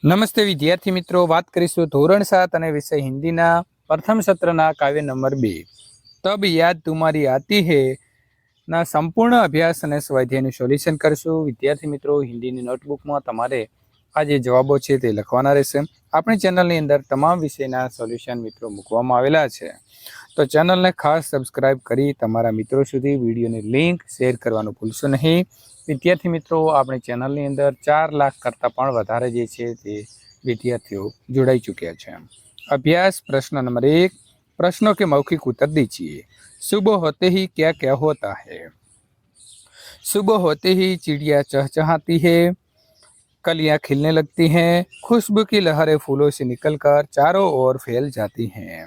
નમસ્તે વિદ્યાર્થી મિત્રો, વાત કરીશું ધોરણ 7 અને વિષય હિન્દીના પ્રથમ સત્રના કાવ્ય નંબર 2 તબ યાદ તુમારી આતી હે ના સંપૂર્ણ અભ્યાસ અને સ્વાધ્યાયનું સોલ્યુશન કરશું। વિદ્યાર્થી મિત્રો, હિન્દીની નોટબુકમાં તમારે આ જે જવાબો છે તે લખવાના રહેશે। આપણી ચેનલની અંદર તમામ વિષયના સોલ્યુશન મિત્રો મૂકવામાં આવેલા છે, તો ચેનલને ખાસ સબસ્ક્રાઇબ કરી તમારા મિત્રો સુધી વિડીયોની લિંક શેર કરવાનું ભૂલશો નહીં। વિદ્યાર્થી મિત્રો, આપણી ચેનલની અંદર 4 લાખ કરતાં પણ વધારે જે છે તે विद्यार्थियों जुड़ाई चुके हैं। अभ्यास प्रश्न नंबर 1, प्रश्नों के मौखिक उत्तर दीजिए। सुबह होते ही क्या क्या होता है? सुबह होते ही चिड़िया चहचहाती है, कलियां खिलने लगती हैं, खुशबू की लहरें फूलों से निकलकर चारों ओर फैल जाती हैं।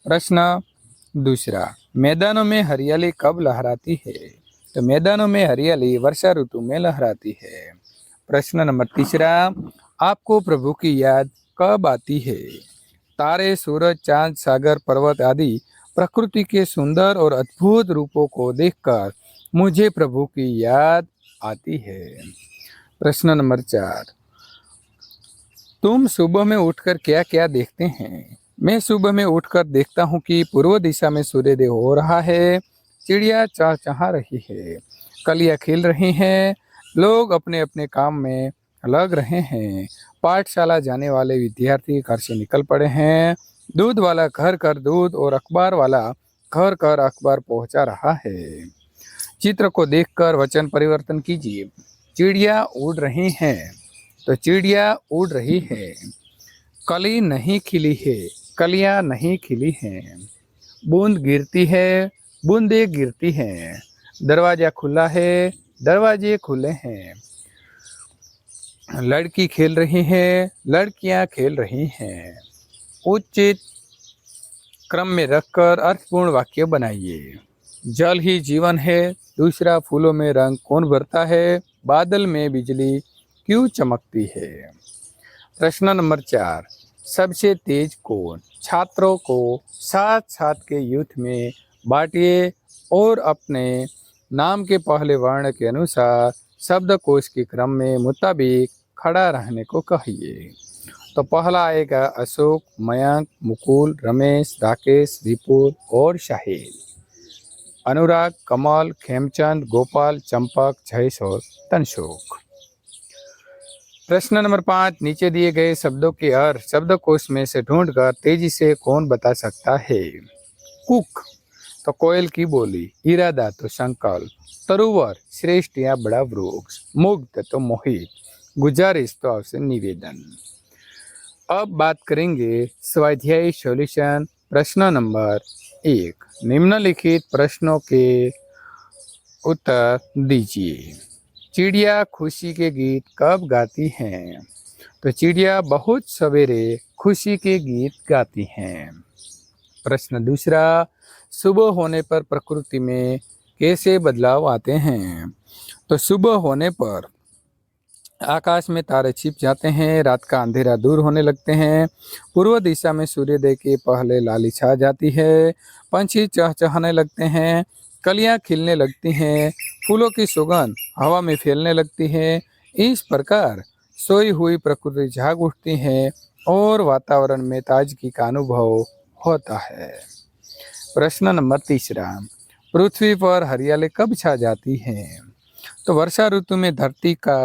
प्रश्न दूसरा, मैदानों में हरियाली कब लहराती है? तो मैदानों में हरियाली वर्षा ऋतु में लहराती है। प्रश्न नंबर तीसरा, आपको प्रभु की याद कब आती है? तारे, सूरज, चांद, सागर, पर्वत आदि प्रकृति के सुंदर और अद्भुत रूपों को देखकर मुझे प्रभु की याद आती है। प्रश्न नंबर 4, तुम सुबह में उठकर क्या क्या देखते हैं? मैं सुबह में उठकर देखता हूँ कि पूर्व दिशा में सूर्योदय हो रहा है, चिड़िया चहचहा रही है, कलियां खिल रही हैं, लोग अपने अपने काम में लग रहे हैं, पाठशाला जाने वाले विद्यार्थी घर से निकल पड़े हैं, दूध वाला घर घर दूध और अखबार वाला घर घर अखबार पहुंचा रहा है। चित्र को देखकर वचन परिवर्तन कीजिए। चिड़िया उड़ रही हैं, तो चिड़िया उड़ रही है। कली नहीं खिली है, कलियां नहीं खिली हैं। बूंद गिरती है, बूंदे गिरती हैं। दरवाजा खुला है, दरवाजे खुले हैं। लड़की खेल रही है, लड़कियां खेल रही हैं। उचित क्रम में रखकर अर्थपूर्ण वाक्य बनाइए। जल ही जीवन है, दूसरा फूलों में रंग कौन भरता है, बादल में बिजली क्यों चमकती है। प्रश्न नंबर 4, सबसे तेज कौन? छात्रों को साथ साथ के युद्ध में बांटिए और अपने नाम के पहले वर्ण के अनुसार शब्दकोश के क्रम में मुताबिक खड़ा रहने को कहिए। तो पहला आएगा अशोक, मयंक, मुकुल, रमेश, राकेश, विपुल और शाहिल। अनुराग, कमल, खेमचंद, गोपाल, चंपक, जयेश और तनसुख। प्रश्न नंबर 5, नीचे दिए गए शब्दों के अर्थ शब्दकोश में से ढूंढकर तेजी से कौन बता सकता है? कुक तो कोयल की बोली, इरादा तो संकल्प, तरुवर श्रेष्ठ या बड़ा वृक्ष, मुग्ध तो मोहित, गुजारिश तो आपसे निवेदन। अब बात करेंगे स्वाध्याय सॉल्यूशन। प्रश्न नंबर 1, निम्नलिखित प्रश्नों के उत्तर दीजिए। चिड़िया खुशी के गीत कब गाती हैं? तो चिड़िया बहुत सवेरे खुशी के गीत गाती हैं। प्रश्न दूसरा, सुबह होने पर प्रकृति में कैसे बदलाव आते हैं? तो सुबह होने पर आकाश में तारे छिप जाते हैं, रात का अंधेरा दूर होने लगते हैं, पूर्व दिशा में सूर्योदय के पहले लाली छा जाती है, पंछी चहचहाने लगते हैं, कलियां खिलने लगती हैं, फूलों की सुगंध हवा में फैलने लगती है। इस प्रकार सोई हुई प्रकृति जाग उठती है और वातावरण में ताजगी का अनुभव होता है। प्रश्न नंबर 3, पृथ्वी पर हरियाली कब छा जाती है? तो वर्षा ऋतु में धरती का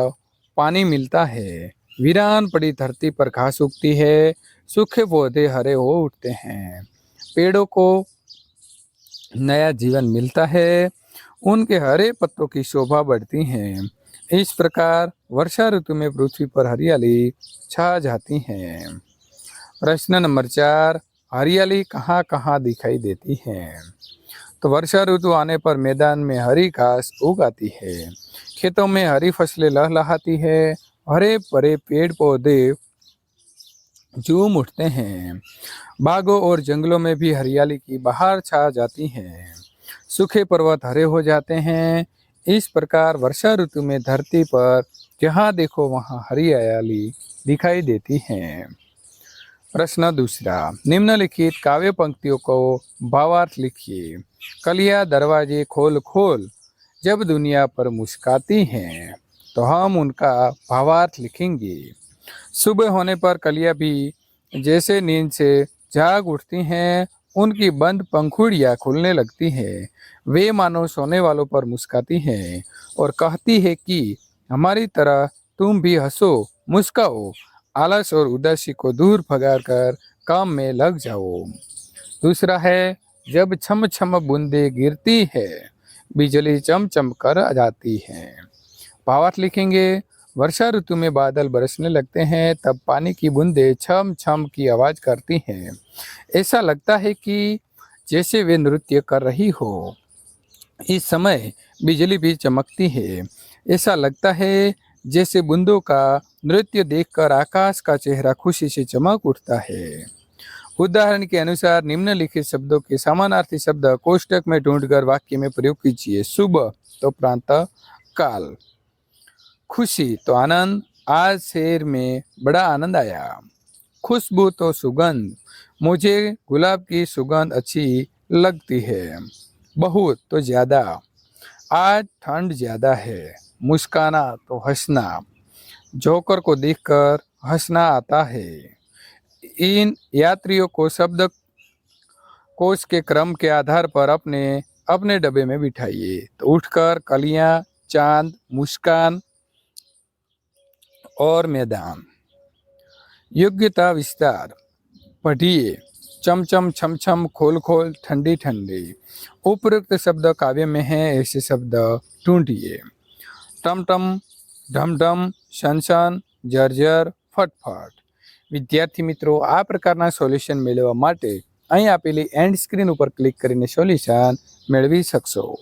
पानी मिलता है, वीरान पड़ी धरती पर घास उगती है, सूखे पौधे हरे हो उठते हैं, पेड़ों को नया जीवन मिलता है, उनके हरे पत्तों की शोभा बढ़ती है। इस प्रकार वर्षा ऋतु में पृथ्वी पर हरियाली छा जाती है। प्रश्न नंबर 4, हरियाली कहाँ कहाँ दिखाई देती है? तो वर्षा ऋतु आने पर मैदान में हरी घास उग आती है, खेतों में हरी फसलें लहलहाती है, हरे भरे पेड़ पौधे झूम उठते हैं, बागों और जंगलों में भी हरियाली की बहार छा जाती है, सूखे पर्वत हरे हो जाते हैं। इस प्रकार वर्षा ऋतु में धरती पर जहाँ देखो वहाँ हरियाली दिखाई देती है। प्रश्न दूसरा, निम्नलिखित काव्य पंक्तियों को भावार्थ लिखिए। कलियां दरवाजे खोल खोल जब दुनिया पर मुस्काती हैं, तो हम उनका भावार्थ लिखेंगे। सुबह होने पर कलियां भी जैसे नींद से जाग उठती हैं, उनकी बंद पंखुड़ियां खुलने लगती हैं। वे मानो सोने वालों पर मुस्काती हैं और कहती है कि हमारी तरह तुम भी हंसो, मुस्काओ, आलस और उदासी को दूर भगाकर काम में लग जाओ। दूसरा है, जब छम छम बूंदे गिरती है, बिजली चमचम कर आ जाती है। भावार्थ लिखेंगे, वर्षा ऋतु में बादल बरसने लगते हैं, तब पानी की बूंदें छम छम की आवाज करती हैं। ऐसा लगता है कि जैसे वे नृत्य कर रही हो। इस समय बिजली भी चमकती है। ऐसा लगता है जैसे बूंदों का नृत्य देखकर आकाश का चेहरा खुशी से चमक उठता है। उदाहरण के अनुसार निम्नलिखित शब्दों के समानार्थी शब्द कोष्टक में ढूंढकर वाक्य में प्रयोग कीजिए। सुबह तो प्रातः काल, खुशी तो आनंद, आज शहर में बड़ा आनंद आया। खुशबू तो सुगंध, मुझे गुलाब की सुगंध अच्छी लगती है। बहुत तो ज्यादा, आज ठंड ज्यादा है। मुस्काना तो हंसना, जोकर को देखकर हंसना आता है। इन यात्रियों को शब्द कोश के क्रम के आधार पर अपने अपने डब्बे में बिठाइए। तो उठकर कलियां, चांद, मुस्कान और मैदान। योग्यता विस्तार पढ़िए। चमचम, छम छम, खोल खोल, ठंडी ठंडी। उपयुक्त शब्द काव्य में है, ऐसे शब्द ढूंढिए। टमटम, ઢમઢમ, સનસન, જર્જર, ફટફટ। વિદ્યાર્થી મિત્રો, આ પ્રકારના સોલ્યુશન મેળવવા માટે અહીં આપેલી એન્ડ સ્ક્રીન ઉપર ક્લિક કરીને સોલ્યુશન મેળવી શકશો।